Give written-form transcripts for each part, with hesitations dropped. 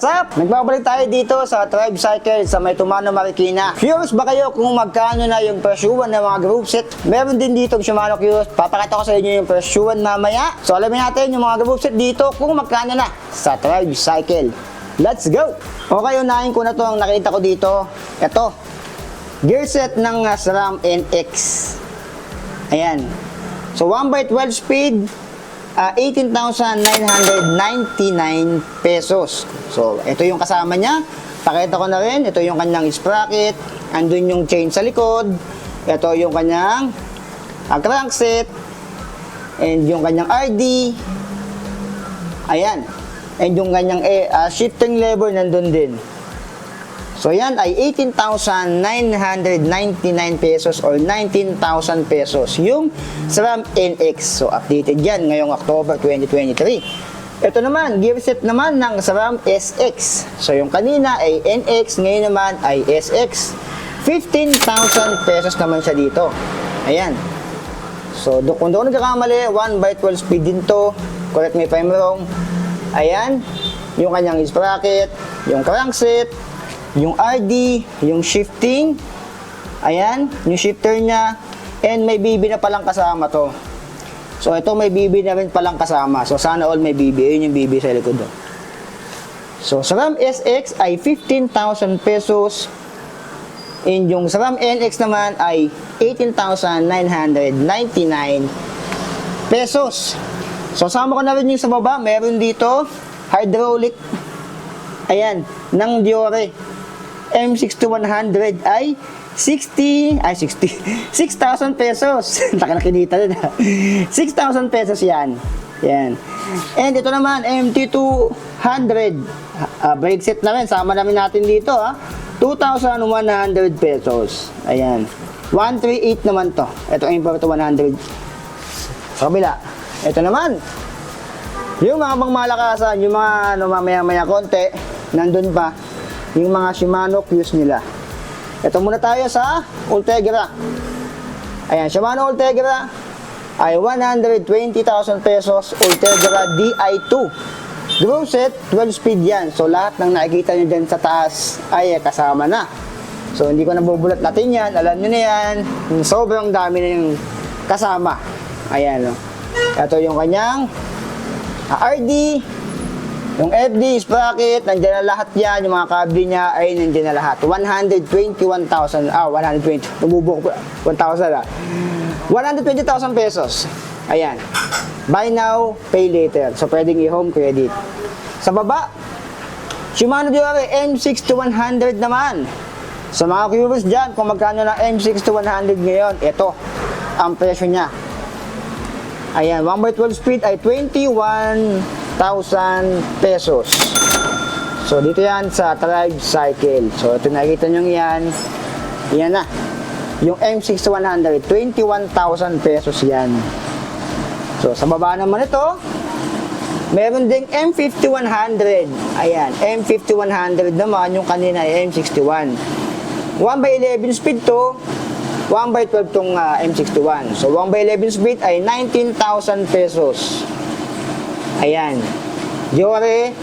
What's up? Nagbabalik tayo dito sa Tribe Cycle sa May Tumano, Marikina. Curious ba kayo kung magkano na yung presyuan ng mga group set? Meron din dito yung Shimano Curious. Papakita ko sa inyo yung presyuan mamaya. So alamin natin yung mga group set dito kung magkano na sa Tribe Cycle. Let's go! Okay, unahin ko na to ang nakita ko dito. Ito, gear set ng SRAM NX. Ayan. So 1x12 speed, 18,999 pesos. So, ito yung kasama niya. Pakita ko na rin. Ito yung kanyang sprocket. Andun yung chain sa likod. Ito yung kanyang crankset. And yung kanyang RD. Ayan. And yung kanyang shifting lever nandun din. So, yan ay 18,999 pesos or 19,000 pesos yung SRAM NX. So, updated yan ngayong October 2023. Ito naman, gear set naman ng SRAM SX. So, yung kanina ay NX, ngayon naman ay SX. 15,000 pesos naman siya dito. Ayan. So, kung doon nagkakamali, 1x12 speed din to. Correct me if I'm wrong. Ayan. Yung kanyang sprocket, yung crankset, yung RD, yung shifting, ayan, yung shifter niya, and may BB na palang kasama to. So, ito may BB na rin palang kasama. So, sana all may BB. Ayun yung BB sa likod. So, SRAM SX ay 15,000 pesos. And yung SRAM NX naman ay 18,999 pesos. So, sama ko na rin yung sa baba. Meron dito, hydraulic, ayan, ng Diore. M6100 ay 6,000 pesos. Taka na kinita din ha. 6,000 pesos yan. Yan. And ito naman, MT200. Brake set na rin. Sama namin natin dito ha. 2,100 pesos. Ayan. 138 naman to. Ito ay to 100. Sa kabila. Ito naman. Yung mga pangmalakasan, yung mga mamaya-maya konti, nandun pa. Yung mga Shimano Curious nila. Ito muna tayo sa Ultegra. Ayan, Shimano Ultegra ay 120,000 pesos. Ultegra Di2. Group set, 12 speed yan. So, lahat ng nakikita nyo dyan sa taas ay kasama na. So, hindi ko nabubulat natin yan. Alam nyo na yan. Sobrang dami na yung kasama. Ayan, no. Ito yung kanyang RD. Yung FD, sprocket, nandiyan na lahat yan. Yung mga cable niya ay nandiyan na lahat. 121,000. 120. Nabubuk ko. 1,000 120,000 pesos. Ayan. Buy now, pay later. So, pwedeng i-home credit. Sa baba, Shimano Diore M6100 naman. Sa mga curious dyan, kung magkano na M6100 ngayon, ito ang presyo niya. Ayan, 1x12 speed ay 21,000 pesos. So, dito yan sa Tribe Cycle. So, ito nakikita nyo yan. Yan na. Yung M6100, 21,000 pesos yan. So, sa baba naman ito, meron ding M5100. Ayan, M5100 naman, yung kanina ay M61. 1x11 speed to, 1x12 tong M61. So, 1x11 speed ay 19,000 pesos. Ayan. Diore,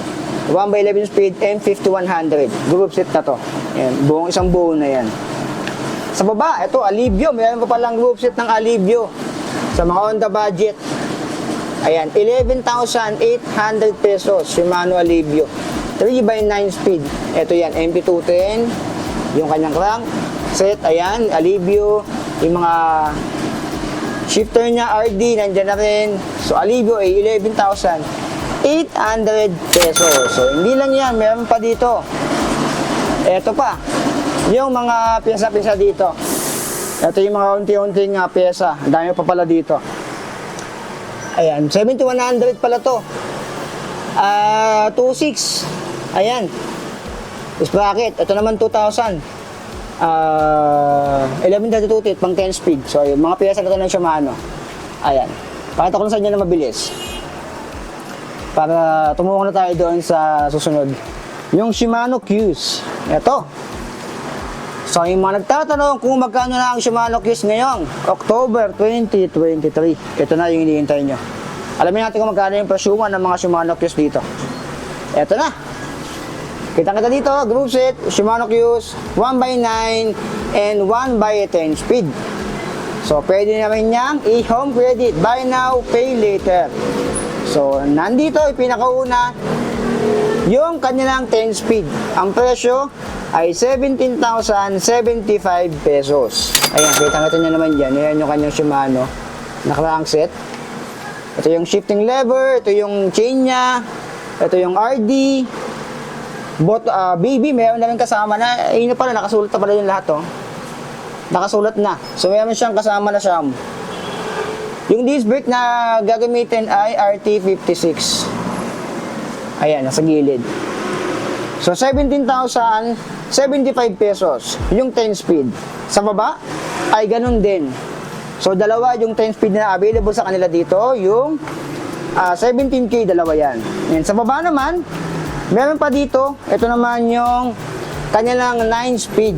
1x11 speed, M5100. Group set na to. Ayan. Buong isang buo na yan. Sa baba, ito, Alivio. Mayroon pa palang group set ng Alivio. Sa mga on the budget. Ayan. 11,800 pesos. Shimano Alivio. 3x9 speed. Ito yan. MP210. Yung kanyang crank set. Ayan. Alivio. Yung mga shifter niya, RD, nandyan na rin. So, Alivio ay 11,800 pesos. So, hindi lang yan. Meron pa dito. Ito pa. Yung mga pyesa-pyesa dito. Ito yung mga unti-unting pyesa. Ang dami pa pala dito. Ayan. 7,100 pala to. 2,600. Ayan. Sprocket. Ito naman 2,000. 11,32 pang 10 speed. So, yung mga pyesa na ito ng Shimano. Ayan. Pakita ko na sa inyo na mabilis. Para tumuha na tayo doon sa susunod. Yung Shimano Curious. Ito. So, yung mga nagtatanong kung magkano na ang Shimano Curious ngayong October 2023. Ito na yung hinihintay nyo. Alamin natin kung magkano yung presyuman ng mga Shimano Curious dito. Ito na. Kita dito, group set, Shimano Q's, 1x9 and 1x10 speed. So, pwede naman niyang i-home credit, buy now, pay later. So, nandito, pinakauna, yung kanilang 10 speed. Ang presyo ay 17,075 pesos. Ayan, kita nyo naman dyan. Ayan yung kanyang Shimano na crankset. Ito yung shifting lever, ito yung chain niya, ito yung RD, BB, meron na rin kasama na, yun pala, nakasulat na pala yung lahat, oh. Nakasulat na. So, meron siyang kasama na siyam. Yung disc brake na gagamitin ay RT56. Ayan, nasa gilid. So, 17,075 pesos yung 10 speed. Sa baba, ay ganun din. So, dalawa yung 10 speed na available sa kanila dito, yung 17K, dalawa yan. Yan. Sa baba naman, meron pa dito, ito naman yung kanilang 9 speed.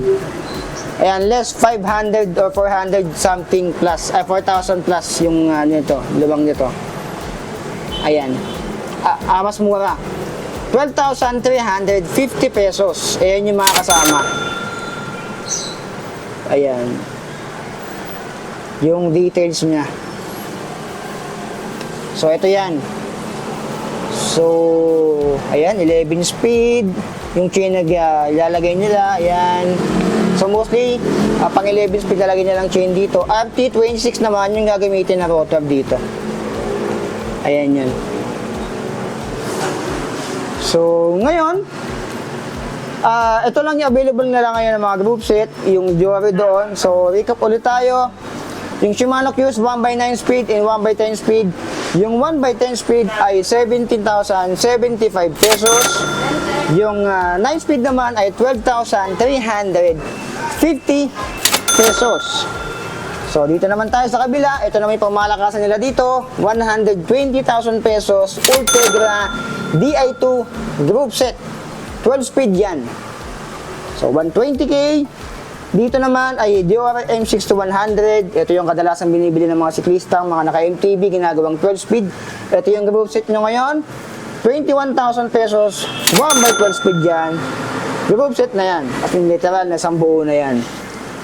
Ayan, less 500 or 400 something plus, 4,000 plus yung nito, lubang nito. Ayan, mas mura. 12,350 pesos. Ayan yung mga kasama. Ayan. Yung details niya. So, ito yan. So, ayan, 11 speed. Yung chain na ilalagay nila, ayan. So, mostly, pang 11 speed lalagay nilang chain dito. RT26 naman yung gagamitin na rotor dito. Ayan yan. So, ngayon, ito lang yung available na lang ngayon ng mga group set, yung jewelry doon. So, recap ulit tayo. Yung Shimano Q's 1x9 speed and 1x10 speed. Yung 1x10 speed ay 17,075 pesos. Yung 9 speed naman ay 12,350 pesos. So, dito naman tayo sa kabila. Ito naman yung pamalakasan nila dito. 120,000 pesos. Ultegra Di2 group set. 12 speed yan. So, 120K. Dito naman ay Dior M6100. Ito yung kadalasan binibili ng mga siklista, mga naka-MTB, ginagawang 12 speed. Ito yung group set nyo ngayon. 21,000 pesos. 1x12 speed yan. Group set na yan. At yung literal na isang buo na yan.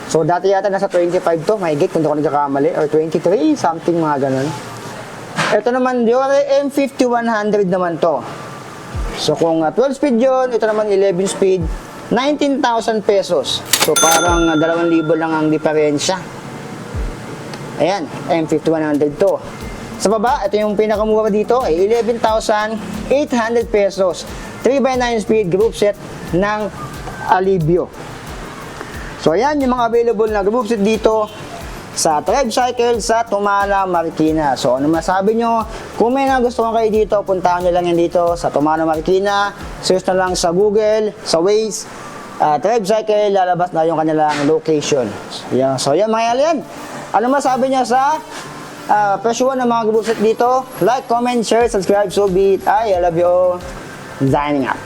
So, dati yata nasa 25 to. Mahigit kung di ko nagkakamali. Or 23, something mga ganun. Ito naman, Dior M5100 naman to. So, kung 12 speed yun, ito naman 11 speed. 19,000 pesos. So, parang 2,000 lang ang diferensya. Ayan, M5100 to. Sa baba, ito yung pinakamura dito, ay 11,800 pesos. 3x9 speed group set ng Alivio. So, ayan yung mga available na group set dito sa Tribe Cycle sa Tumana, Marikina. So, ano masabi nyo? Kung may nagustuhan kayo dito, puntahan nyo lang yan dito sa Tumana, Marikina. Search na lang sa Google, sa Waze, Tribe Cycle, lalabas na yung kanilang location. Yan. So, yan mga alien. Ano masabi nyo sa presyuhan ng mga group set dito? Like, comment, share, subscribe, so be it. I love you all. Signing out.